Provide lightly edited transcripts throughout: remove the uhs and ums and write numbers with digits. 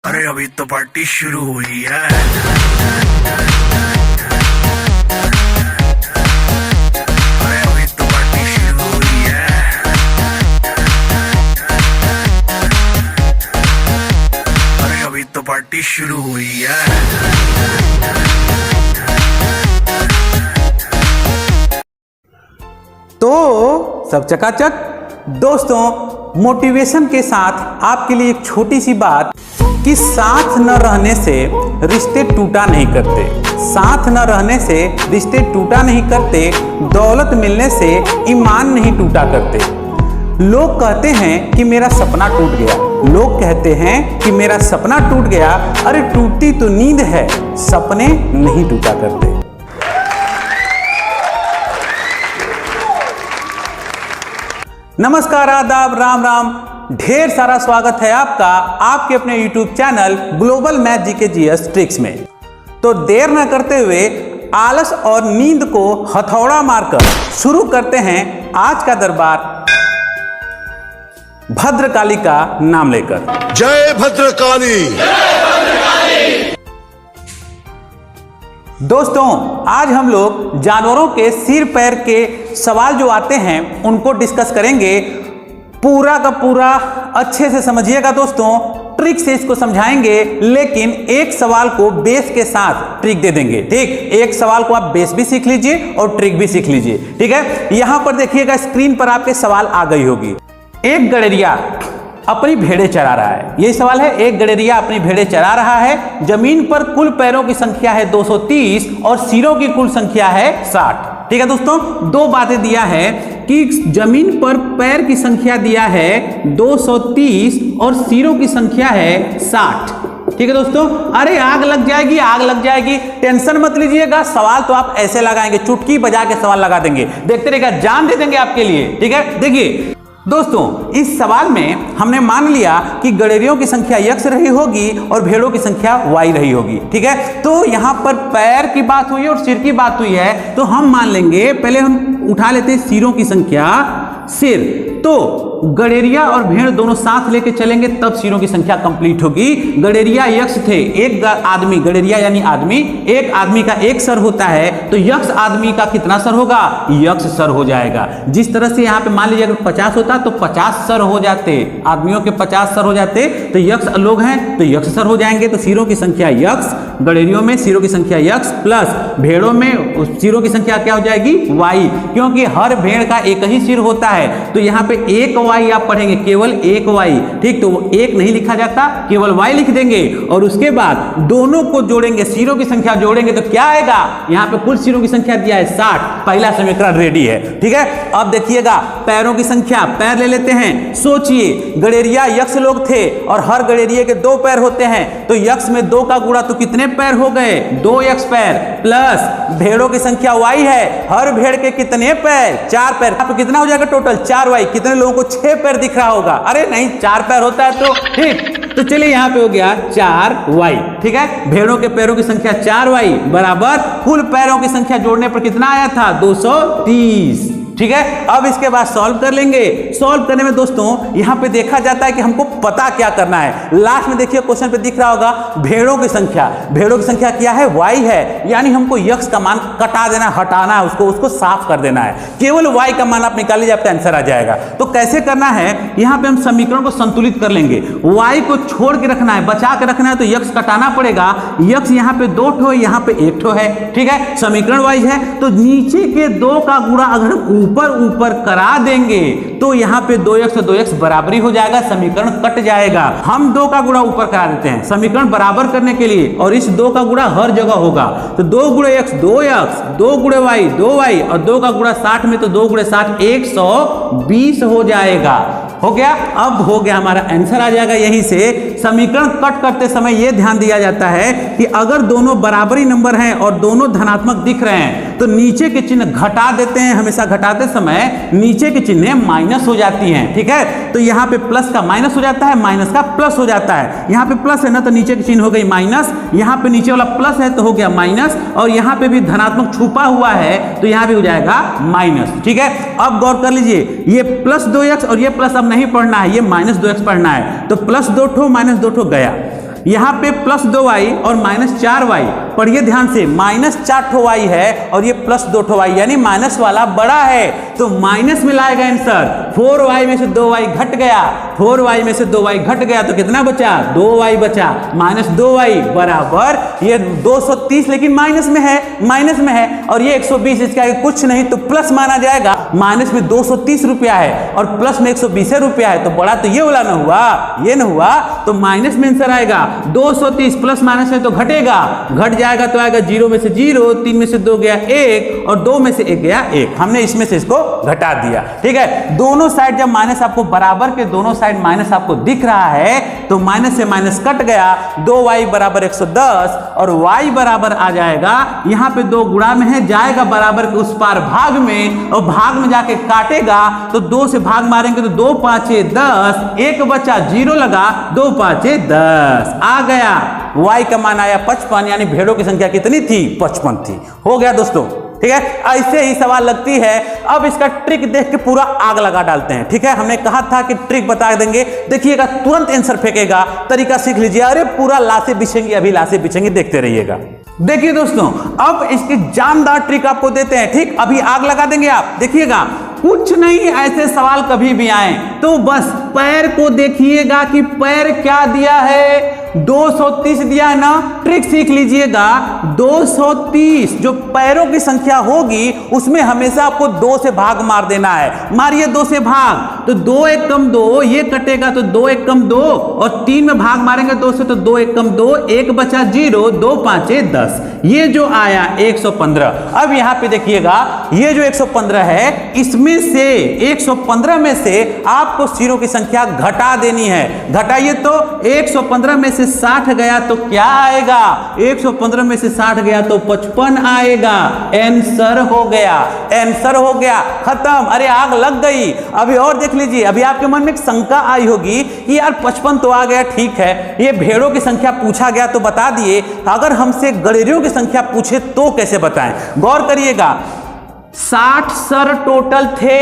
अरे अभी तो पार्टी शुरू हुई है। अरे अभी तो पार्टी शुरू हुई है। अरे अभी तो पार्टी शुरू हुई है। तो सब चकाचक दोस्तों, मोटिवेशन के साथ आपके लिए एक छोटी सी बात कि साथ न रहने से रिश्ते टूटा नहीं करते, साथ न रहने से रिश्ते टूटा नहीं करते, दौलत मिलने से ईमान नहीं टूटा करते। लोग कहते हैं कि मेरा सपना टूट गया, लोग कहते हैं कि मेरा सपना टूट गया। अरे टूटती तो नींद है, सपने नहीं टूटा करते। नमस्कार, आदाब, राम राम, ढेर सारा स्वागत है आपका आपके अपने YouTube channel global math GK GS tricks में। तो देर न करते हुए आलस और नींद को हथौड़ा मारकर शुरू करते हैं आज का दरबार भद्रकाली का नाम लेकर। जय भद्रकाली। दोस्तों, आज हम लोग जानवरों के सिर पैर के सवाल जो आते हैं उनको डिस्कस करेंगे। पूरा का पूरा अच्छे से समझिएगा दोस्तों, ट्रिक से इसको समझाएंगे, लेकिन एक सवाल को बेस के साथ ट्रिक दे देंगे। ठीक, एक सवाल को आप बेस भी सीख लीजिए और ट्रिक भी सीख लीजिए। ठीक है, यहां पर देखिएगा, स्क्रीन पर आपके सवाल आ गई होगी। एक गड़ेरिया अपनी भेड़ें चरा रहा है, यही सवाल है। एक गड़ेरिया अपनी भेड़ें चरा रहा है। जमीन पर कुल पैरों की संख्या है 230 और सिरों की कुल संख्या है 60। ठीक है दोस्तों, दो बातें दिया है कि जमीन पर पैर की संख्या दिया है 230 और सिरों की संख्या है 60। ठीक है दोस्तों, अरे आग लग जाएगी, आग लग जाएगी, टेंशन मत लीजिएगा। सवाल तो आप ऐसे लगाएंगे, चुटकी बजा के सवाल लगा देंगे, देखते रहिएगा, जान दे देंगे आपके लिए। ठीक है, देखिए दोस्तों, इस सवाल में हमने मान लिया कि गड़ेरियों की संख्या x रही होगी और भेड़ों की संख्या y रही होगी। ठीक है, तो यहां पर पैर की बात हुई है और सिर की बात हुई है, तो हम मान लेंगे, पहले हम उठा लेते हैं सिरों की संख्या, सिर। तो गड़ेरिया और भेड़ दोनों साथ लेके चलेंगे तब सिरों की संख्या कंप्लीट होगी। गड़ेरिया यक्ष थे, एक आदमी, गड़ेरिया यानी आदमी, एक आदमी का एक सर होता है, तो यक्ष आदमी का कितना सर होगा? यक्ष सर हो जाएगा। जिस तरह से यहाँ पे मान लीजिए अगर 50 होता तो 50 सर हो जाते, आदमियों के 50 सर हो जाते, तो यक्ष लोग हैं तो यक्ष सर हो जाएंगे। तो सिरों की संख्या यक्ष, गड़ेरियों में सिरों की संख्या यक्ष प्लस भेड़ों में सिरों की संख्या क्या हो जाएगी? वाई, क्योंकि हर भेड़ का एक ही सिर होता है। तो यहाँ पे एक वाई आप पढ़ेंगे, केवल एक वाई। ठीक, तो वो एक नहीं लिखा जाता, केवल वाई लिख देंगे और उसके बाद दोनों को जोड़ेंगे, सिरों की संख्या जोड़ेंगे तो क्या आएगा? यहाँ पे कुल सिरों की संख्या दिया है 60। पहला समीकरण रेडी है। ठीक है, अब देखिएगा पैरों की संख्या, पैर ले लेते हैं। सोचिए, गड़ेरिया यक्ष लोग थे और हर गड़ेरिये के 2 पैर होते हैं, तो यक्ष में 2 का गुणा तो कितने पैर हो गए? 2 यक्ष पैर प्लस भेड़ों की संख्या वाई है, हर भेड़ के कितने पैर? 4 पैर। आप कितना हो जाएगा टोटल? 4 वाई। कितने लोगों को 6 पैर दिख रहा होगा? अरे नहीं, 4 पैर होता है तो ठीक। तो चलिए यहाँ पे हो गया 4 वाई। ठीक है, भेड़ों के पैरों की संख्या 4 वाई बराबर कुल पैरों की संख्या जोड़ने पर कितना आया था? 230। ठीक है, अब इसके बाद सॉल्व कर लेंगे। सॉल्व करने में दोस्तों यहाँ पे देखा जाता है कि हमको पता क्या करना है। लास्ट में देखिए क्वेश्चन पे दिख रहा होगा भेड़ों की संख्या, भेड़ों की संख्या क्या है? y है, यानी हमको यक्ष का मान कटा देना, हटाना है, उसको साफ कर देना है। केवल y का मान आप निकाल लीजिए, आपका आंसर आ जाएगा। तो कैसे करना है? यहाँ पे हम समीकरण को संतुलित कर लेंगे। y को छोड़ के रखना है, बचा के रखना है, तो यक्ष कटाना पड़ेगा। यक्ष यहाँ पे 2 ठो है, यहाँ पे 1 ठो है। ठीक है, समीकरण वाइज है, तो नीचे के 2 का गुणा अगर ऊपर करा देंगे तो यहाँ पे 2x और 2x बराबरी हो जाएगा, समीकरण कट जाएगा। हम 2 का गुणा ऊपर करा देते हैं समीकरण बराबर करने के लिए, और इस 2 का गुणा हर जगह होगा। तो 2 गुणे x 2x, 2 गुणे y 2y और 2 का गुणा 60 में, तो 2 गुणे 60 120 हो जाएगा। हो गया, अब हो गया, हमारा आंसर आ जाएगा। यहीं से समीकरण कट करते समय यह ध्यान दिया जाता है कि अगर दोनों बराबरी नंबर हैं और दोनों धनात्मक दिख रहे हैं तो नीचे के चिन्ह घटा देते हैं। हमेशा घटाते समय नीचे के चिन्ह माइनस हो जाती हैं। ठीक है, तो यहाँ पे प्लस का माइनस हो जाता है, माइनस का प्लस हो जाता है। यहाँ पे प्लस है ना, तो नीचे के चिन्ह हो गई माइनस, यहाँ पे नीचे वाला प्लस है तो हो गया माइनस, और यहाँ पे भी धनात्मक छुपा हुआ है तो यहाँ भी हो जाएगा माइनस। ठीक है, अब गौर कर लीजिए, ये प्लस 2x और ये प्लस अब नहीं पढ़ना है, ये माइनस 2x पढ़ना है। तो प्लस 2 ठो माइनस 2 ठो गया, यहाँ पे +2y और -4y, पढ़िए ध्यान से, -4y है और ये +2y, यानी माइनस वाला बड़ा है तो माइनस में लाएगा आंसर। 4y में से 2y घट गया, 4y में से 2y घट गया तो कितना बचा, 2y बचा, -2y बराबर ये 230, लेकिन माइनस में है और ये 120, इसके आगे कुछ नहीं तो प्लस माना जाएगा। माइनस में 230 रुपया है और प्लस में 120 रुपया है तो बड़ा तो ये वाला ना हुआ, ये ना हुआ तो माइनस में आंसर आएगा। 230 प्लस माइनस में तो घटेगा, घट जाएगा तो आएगा 0 में से 0, 3 में से 2 गया 1 और 2 में से 1 गया 1। हमने इसमें से इसको घटा दिया, ठीक है। दोनों साइड जब माइनस आपको बराबर के दोनों साइड माइनस आपको दिख रहा है तो माइनस से माइनस कट गया, 2y बराबर 110 और y बराबर आ जाएगा, यहाँ पे 2 गुणा में है, जाएगा बराबर के उस पार भाग में और भाग में जाके काटेगा तो 2 से भाग मारेंगे तो 2 5 10, 1 बचा 0 लगा, 2 5 10 आ गया। y का मान आया 55, यानी भेड़ों की संख्या कितनी थी, 55 थी। हो गया दोस्तों, ठीक है। ऐसे ही सवाल लगती है। अब इसका ट्रिक देख के पूरा आग लगा डालते हैं, ठीक है। हमने कहा था कि ट्रिक बता देंगे, देखिएगा तुरंत आंसर फेंकेगा, तरीका सीख लीजिए। अरे पूरा लाशें बिछेंगी, अभी लाशें बिछेंगी, देखते रहिएगा। देखिए दोस्तों, अब इसकी जानदार ट्रिक आपको देते हैं, ठीक। अभी आग लगा देंगे आप, देखिएगा। कुछ नहीं, ऐसे सवाल कभी भी आए तो बस पैर को देखिएगा कि पैर क्या दिया है, 230 दिया है ना। ट्रिक सीख लीजिएगा, 230 जो पैरों की संख्या होगी उसमें हमेशा आपको 2 से भाग मार देना है। मारिए 2 से भाग तो 2 1 कम 2, ये कटेगा तो 2 1 कम 2 और 3 में भाग मारेंगे 2 से तो 2 1 कम 2, 1 बचा 0, 2 5 10, ये जो आया 115। अब यहां पे देखिएगा, ये जो 115 है इसमें से 115 में से आपको सिरों की संख्या घटा देनी है। घटाइए तो 115 में से 60 गया तो क्या आएगा, 115 में से 60 गया तो 55 आएगा। आंसर हो गया, आंसर हो गया, खत्म। अरे आग लग गई। अभी और देख लीजिए, अभी आपके मन में एक शंका आई होगी कि यार 55 तो आ गया, ठीक है, ये भेड़ों की संख्या पूछा गया तो बता दिए, अगर हमसे गड़ेरियों की संख्या पूछे तो कैसे बताएं। गौर करिएगा, 60 सर टोटल थे,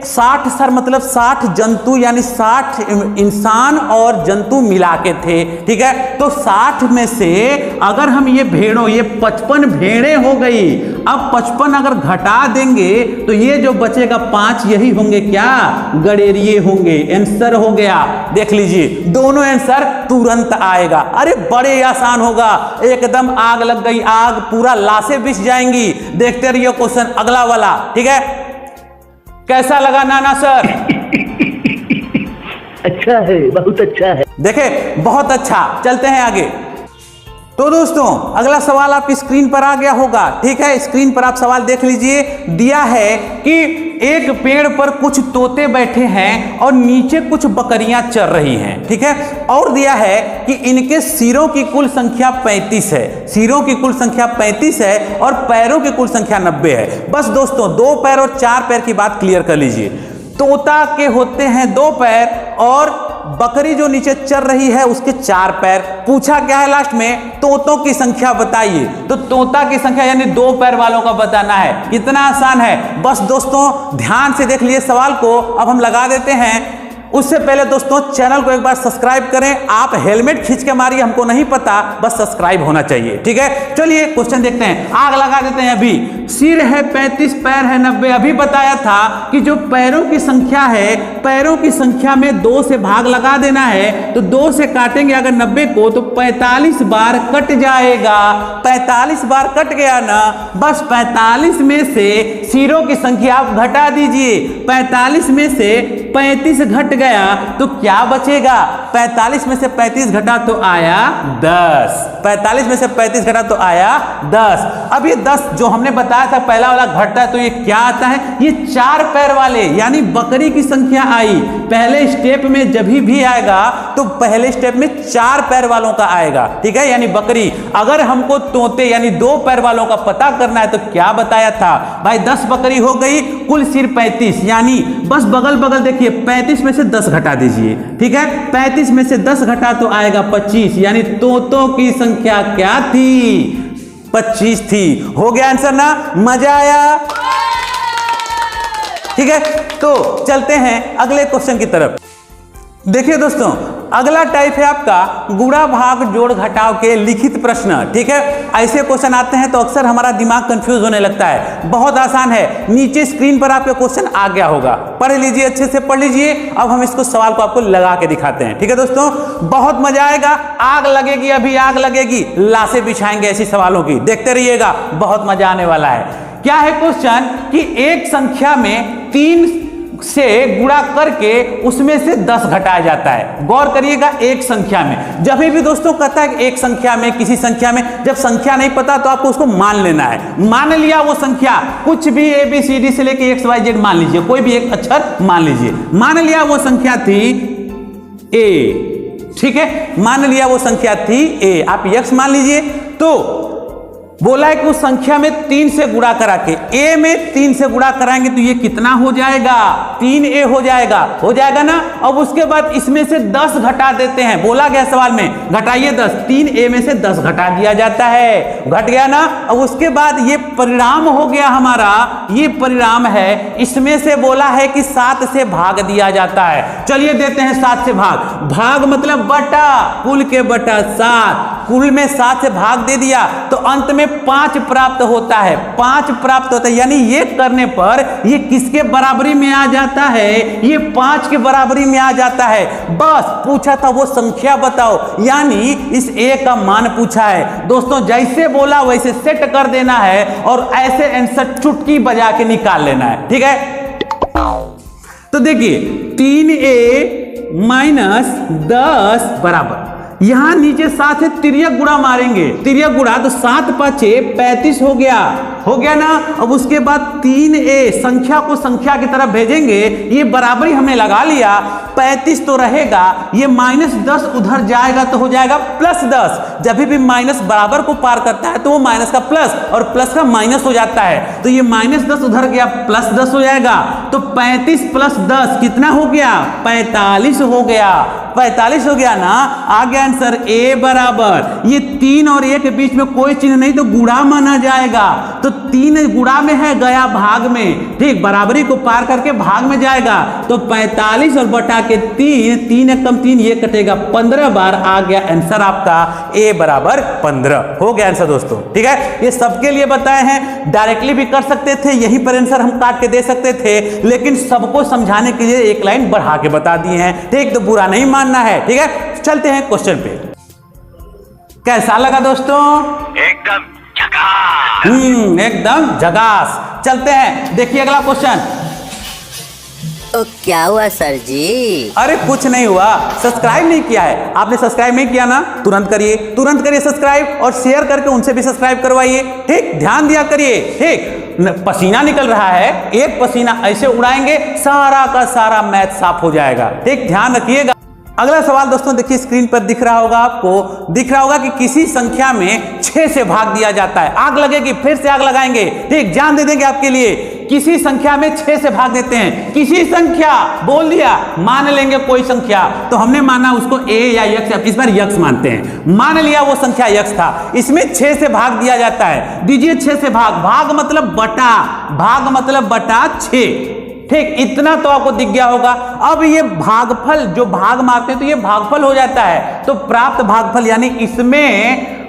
60 सर मतलब 60 जंतु, यानी 60 इंसान और जंतु मिला के थे, ठीक है। तो 60 में से अगर हम ये भेड़ों, ये 55 भेड़ें हो गई। अब 55 अगर घटा देंगे तो ये जो बचेगा 5, यही होंगे क्या, गड़ेरिये होंगे। आंसर हो गया, देख लीजिए, दोनों आंसर तुरंत आएगा। अरे बड़े आसान होगा, एकदम आग लग गई, आग पूरा लाशें बिछ जाएंगी। देखते रहिए क्वेश्चन अगला वाला, ठीक है। कैसा लगा नाना सर? अच्छा है, बहुत अच्छा है। देखे, बहुत अच्छा। चलते हैं आगे। तो दोस्तों अगला सवाल आपकी स्क्रीन पर आ गया होगा, ठीक है। स्क्रीन पर आप सवाल देख लीजिए। दिया है कि एक पेड़ पर कुछ तोते बैठे हैं और नीचे कुछ बकरियां चर रही हैं, ठीक है। और दिया है कि इनके सिरों की कुल संख्या 35 है, सिरों की कुल संख्या 35 है और पैरों की कुल संख्या 90 है। बस दोस्तों 2 पैर और 4 पैर की बात क्लियर कर लीजिए। तोता के होते हैं 2 पैर और बकरी जो नीचे चर रही है उसके 4 पैर। पूछा क्या है लास्ट में, तोतों की संख्या बताइए। तो तोता की संख्या यानी 2 पैर वालों का बताना है। कितना आसान है, बस दोस्तों ध्यान से देख लिए सवाल को। अब हम लगा देते हैं। उससे पहले दोस्तों चैनल को एक बार सब्सक्राइब करें। आप हेलमेट खींच के मारिए, हमको नहीं पता, बस सब्सक्राइब होना चाहिए, ठीक है। चलिए क्वेश्चन देखते हैं, आग लगा देते हैं। अभी सिर है 35, पैर है 90। अभी बताया था कि जो पैरों की संख्या है, पैरों की संख्या में 2 से भाग लगा देना है। तो 2 से काटेंगे अगर 90 को तो 45 बार कट जाएगा। 45 बार कट गया ना, बस 45 में से सिरों की संख्या आप घटा दीजिए। 45 में से 35 घट गया तो क्या बचेगा, 45 में से 35 घटा तो आया 10। 45 में से 35 घटा तो आया 10। अब ये 10 जो हमने बताया था पहला वाला घटता है तो ये क्या आता है, ये 4 पैर वाले यानी बकरी की संख्या आई। पहले स्टेप में जब भी आएगा तो पहले स्टेप में 4 पैर वालों का आएगा, ठीक है, यानी बकरी। अगर हमको तोते यानी 2 पैर वालों का पता करना है तो क्या बताया था भाई, 10 बकरी हो गई, कुल सिर 35, यानी बस बगल बगल देखिए 35 में से 10 घटा दीजिए, ठीक है। 35 में से 10 घटा तो आएगा 25, यानी तोतों की संख्या क्या थी, 25 थी। हो गया आंसर ना, मजा आया, ठीक है। तो चलते हैं अगले क्वेश्चन की तरफ। देखिए दोस्तों, अगला टाइप है आपका गुणा भाग जोड़ घटाव के लिखित प्रश्न। ठीक है, ऐसे क्वेश्चन आते हैं तो अक्सर हमारा दिमाग कंफ्यूज होने लगता है। बहुत आसान है, नीचे स्क्रीन पर आपके क्वेश्चन आ गया होगा, पढ़ लीजिए, अच्छे से पढ़ लीजिए। अब हम इसको सवाल को आपको लगा के दिखाते हैं। ठीक है दोस्तों, बहुत मजा आएगा, आग लगेगी, अभी आग लगेगी, लाशें बिछाएंगे ऐसी सवालों की, देखते रहिएगा, बहुत मजा आने वाला है। क्या है क्वेश्चन कि एक संख्या में 3 से गुणा करके उसमें से 10 घटाया जाता है। गौर करिएगा, एक संख्या में, जब भी दोस्तों कहता है कि एक संख्या में, किसी संख्या में, जब संख्या नहीं पता तो आपको उसको मान लेना है। मान लिया वो संख्या, कुछ भी ABCD से लेके XYZ मान लीजिए, कोई भी एक अक्षर मान लीजिए। मान लिया वो संख्या थी A, ठीक है, मान लिया वो संख्या थी A, आप X मान लीजिए। तो बोला है कि उस संख्या में 3 से गुणा करा के, A में 3 से गुणा कराएंगे तो ये कितना हो जाएगा, 3A हो जाएगा ना। अब उसके बाद इसमें से 10 घटा देते हैं, बोला गया सवाल में घटाइए 10, 3A में से 10 घटा दिया जाता है, घट गया ना। अब उसके बाद ये परिणाम हो गया हमारा, ये परिणाम है, इसमें से बोला है कि 7 से भाग दिया जाता है। चलिए देते हैं 7 से भाग, भाग मतलब बटा, कुल के बटा 7, कुल में 7 से भाग दे दिया तो अंत में 5 प्राप्त होता है, 5 प्राप्त होता है। यानी ये करने पर ये किसके बराबरी में आ जाता है, ये 5 के बराबरी में आ जाता है। बस पूछा था वो संख्या बताओ, यानी इस A का मान पूछा है। दोस्तों जैसे बोला वैसे सेट कर देना है और ऐसे आंसर चुटकी बजा के निकाल लेना है। ठीक है, तो देखिए 3A माइनस 10 बराबर, यहां नीचे 7 है, तिर्यक गुणा मारेंगे, तिर्यक गुणा तो 7 5 35 हो गया ना। अब उसके बाद 3A संख्या को संख्या की तरफ भेजेंगे, ये बराबरी हमने लगा लिया, 35 तो रहेगा, ये -10 उधर जाएगा तो हो जाएगा +10। जब भी माइनस बराबर को पार करता है तो वो माइनस का प्लस और प्लस का माइनस हो जाता है, तो ये -10 उधर गया, +10 हो जाएगा। तो 35 + 10 कितना हो गया, 45 हो गया, 45 हो गया ना। आ गया आंसर A बराबर, ये 3 और A के बीच में कोई चिन्ह नहीं तो गुणा माना जाएगा, तो 3 गुणा में है, गया भाग में, ठीक, बराबरी को पार करके भाग में जाएगा। तो 45 और बटा के 3, 3 एक कम 3, ये कटेगा 15 बार। आ गया आंसर आपका A बराबर 15 हो गया आंसर दोस्तों। ठीक है, ये सबके लिए बताए हैं, डायरेक्टली भी कर सकते थे, यहीं पर आंसर हम काट के दे सकते थे, लेकिन सबको समझाने के लिए एक लाइन बढ़ा के बता दिए हैं। ठीक, तो बुरा नहीं मानना है। ठीक है, चलते हैं क्वेश्चन पे। कैसा लगा दोस्तों, एकदम झकास। एकदम झकास। चलते हैं, देखिए अगला क्वेश्चन। तो क्या हुआ सर जी? अरे कुछ नहीं हुआ, सब्सक्राइब नहीं किया है आपने, सब्सक्राइब नहीं किया ना, तुरंत करिए सब्सक्राइब और शेयर करके उनसे भी सब्सक्राइब करवाइए। ठीक, ध्यान दिया करिए। ठीक, पसीना निकल रहा है, एक पसीना ऐसे उड़ाएंगे सारा का सारा मैथ साफ हो जाएगा। ठीक, ध्यान रखिएगा। अगला सवाल दोस्तों देखिए, स्क्रीन पर दिख रहा होगा आपको, दिख रहा होगा कि किसी संख्या में 6 से भाग दिया जाता है। आग लगेगी, फिर से आग लगाएंगे। ठीक, जान दे देंगे आपके लिए, किसी संख्या में 6 से भाग देते हैं, किसी संख्या बोल दिया, मान लेंगे कोई संख्या, तो हमने माना उसको A या X, इस बार X मानते हैं, मान लिया वो संख्या X था, इसमें 6 से भाग दिया जाता है। दीजिए 6 से भाग मतलब बटा 6। ठीक, इतना तो आपको दिख गया होगा। अब ये भागफल, जो भाग मारते हैं तो ये भागफल हो जाता है, तो प्राप्त भागफल यानी इसमें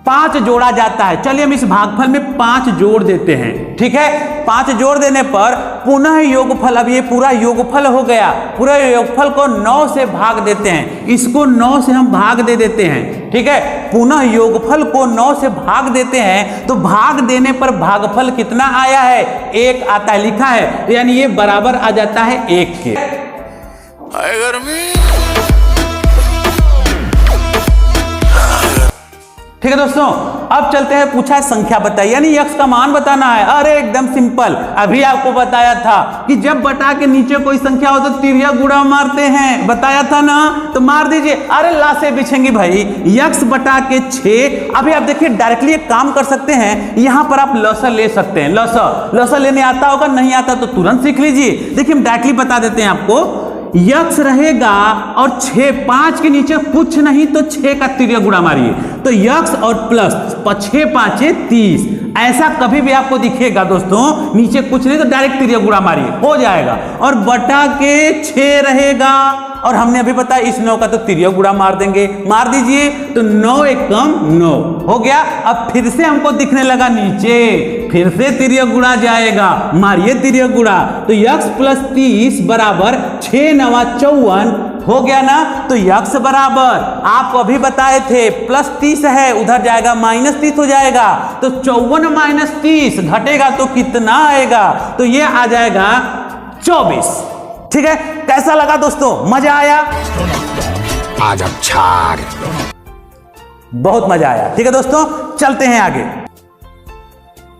5 जोड़ा जाता है। चलिए हम इस भागफल में 5 जोड़ देते हैं। ठीक है, 5 जोड़ देने पर पुनः योगफल, अब ये पूरा योगफल हो गया, पूरा योगफल को 9 से भाग देते हैं, इसको 9 से हम भाग दे देते हैं। ठीक है, पुनः योगफल को 9 से भाग देते हैं, तो भाग देने पर भागफल कितना आया है, 1 आता है, लिखा है, यानी ये बराबर आ जाता है 1 के। ठीक है दोस्तों, अब चलते हैं, पूछा है संख्या बताइए, यानी x का मान बताना है। अरे एकदम सिंपल, अभी आपको बताया था कि जब बटा के नीचे कोई संख्या हो तो तिर्यक गुणा मारते हैं, बताया था ना, तो मार दीजिए। अरे लाशें बिछेंगी भाई, x बटा के 6। अभी आप देखिए डायरेक्टली एक काम कर सकते हैं, यहां पर आप लसा ले सकते हैं, लसा लेने आता होगा, नहीं आता तो तुरंत सीख लीजिए। देखिए हम डायरेक्टली बता देते हैं आपको, यक्स रहेगा और 6, 5 के नीचे कुछ नहीं तो 6 का तिर्यक गुणा मारिए, तो यक्स और प्लस 6 5 30, ऐसा कभी भी आपको दिखेगा दोस्तों, नीचे कुछ नहीं तो डायरेक्ट तिर्यक गुणा मारिए, हो जाएगा। और बटा के 6 रहेगा, और हमने अभी बताया इस 9 का तो तिर्यक गुणा मार देंगे, मार दीजिए तो 9 एक कम 9 हो गया। अब फिर से हमको दिखने लगा नीचे, फिर से तिर्यक गुणा जाएगा, मारिए तिर्यक गुणा, तो x प्लस 30 बराबर 6 9 54 हो गया ना। तो x बराबर आपको अभी बताए थे प्लस 30 है, उधर जाएगा माइनस 30 हो जाएगा, तो 54 माइनस 30 घटेगा तो कितना आएगा, तो ये आ जाएगा 24। ठीक है, कैसा लगा दोस्तों, मजा आया? आज अच्छा बहुत मजा आया। ठीक है दोस्तों, चलते हैं आगे।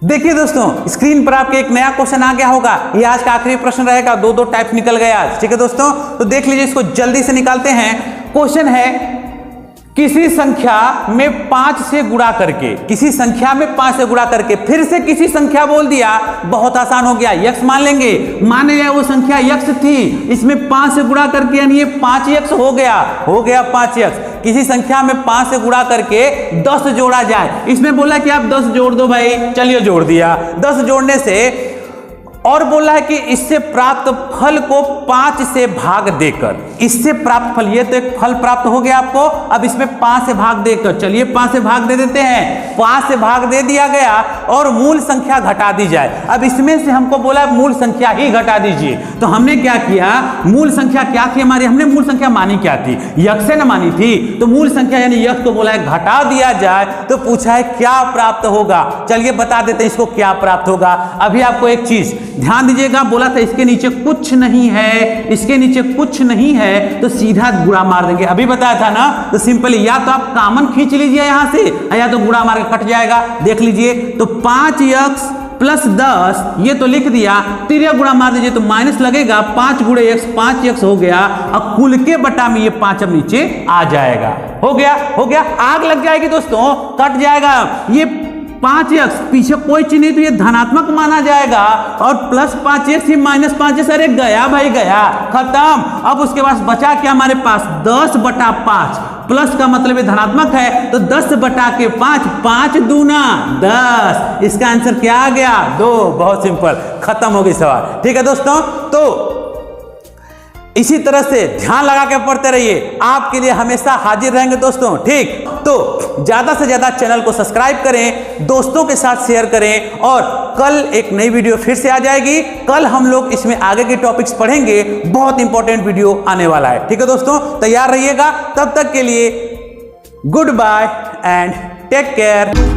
देखिए दोस्तों, स्क्रीन पर आपके एक नया क्वेश्चन आ गया होगा, ये आज का आखिरी प्रश्न रहेगा, दो टाइप निकल गया आज। ठीक है दोस्तों, तो देख लीजिए, इसको जल्दी से निकालते हैं। क्वेश्चन है किसी संख्या में 5 से गुणा करके, किसी संख्या में 5 से गुणा करके, फिर से किसी संख्या बोल दिया, बहुत आसान हो गया, x मान लेंगे, मान लिया वो संख्या x थी, इसमें 5 से गुणा करके यानी ये 5x हो गया 5x। किसी संख्या में 5 से गुणा करके 10 जोड़ा जाए, इसमें बोला कि आप 10 जोड़ दो भाई, चलिए जोड़ दिया। 10 जोड़ने से और बोला है कि इससे प्राप्त फल को 5 से भाग देकर, इससे प्राप्त फल, ये तो एक फल प्राप्त हो गया आपको, अब इसमें 5 से भाग देकर, चलिए 5 से भाग दे देते हैं, 5 से भाग दे दिया गया और मूल संख्या घटा दी जाए। अब इसमें से हमको बोला मूल संख्या ही घटा दीजिए, तो हमने क्या किया, मूल संख्या क्या थी हमारी, हमने मूल संख्या मानी क्या थी, x से न मानी थी, तो मूल संख्या यानी x को बोला है घटा दिया जाए, तो पूछा है क्या प्राप्त होगा, चलिए बता देते हैं इसको क्या प्राप्त होगा। अभी आपको एक चीज ध्यान दीजिएगा, बोला था इसके नीचे कुछ नहीं है, इसके नीचे कुछ नहीं है, तो सीधा गुणा मार देंगे, अभी बताया था ना, तो सिंपली या तो आप कॉमन खींच लीजिए यहां से, या तो गुणा मार के कट जाएगा। देख लीजिए, तो 5x प्लस 10 ये तो लिख दिया, तिर्यक गुणा मार दीजिए तो माइनस लगेगा, 5 गुणे x 5x हो गया, और कुल के बटा में ये 5 अब नीचे आ जाएगा, हो गया, आग लग जाएगी दोस्तों, कट जाएगा ये 5x, पीछे कोई चीज नहीं तो ये धनात्मक माना जाएगा, और प्लस 5x ही माइनस 5x, अरे गया भाई गया, खत्म। अब उसके बाद बचा क्या हमारे पास, 10 बटा 5, प्लस का मतलब ये धनात्मक है, तो 10 बटा के 5, 5 दूना 10, इसका आंसर क्या आ गया, 2। बहुत सिंपल, खत्म हो गई सवाल। ठीक है दोस्तों, तो इसी तरह से ध्यान लगा के पढ़ते रहिए, आपके लिए हमेशा हाजिर रहेंगे दोस्तों। ठीक, तो ज्यादा से ज्यादा चैनल को सब्सक्राइब करें, दोस्तों के साथ शेयर करें, और कल एक नई वीडियो फिर से आ जाएगी। कल हम लोग इसमें आगे के टॉपिक्स पढ़ेंगे, बहुत इंपॉर्टेंट वीडियो आने वाला है। ठीक है दोस्तों, तैयार रहिएगा, तब तक के लिए goodbye and take care.